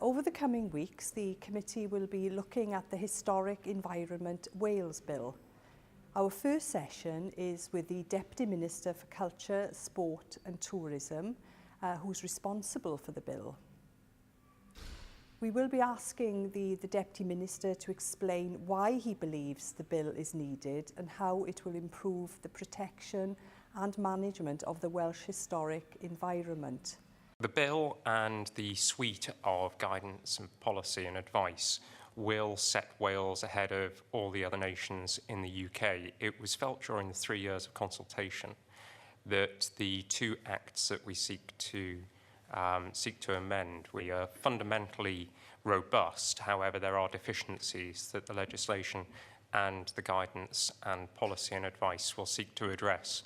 Over the coming weeks, the committee will be looking at the Historic Environment Wales Bill. Our first session is with the Deputy Minister for Culture, Sport and Tourism, who's responsible for the bill. We will be asking the Deputy Minister to explain why he believes the bill is needed and how it will improve the protection and management of the Welsh historic environment. The bill and the suite of guidance and policy and advice will set Wales ahead of all the other nations in the UK. It was felt during the 3 years of consultation that the two acts that we seek to amend, we are fundamentally robust. However, there are deficiencies that the legislation and the guidance and policy and advice will seek to address.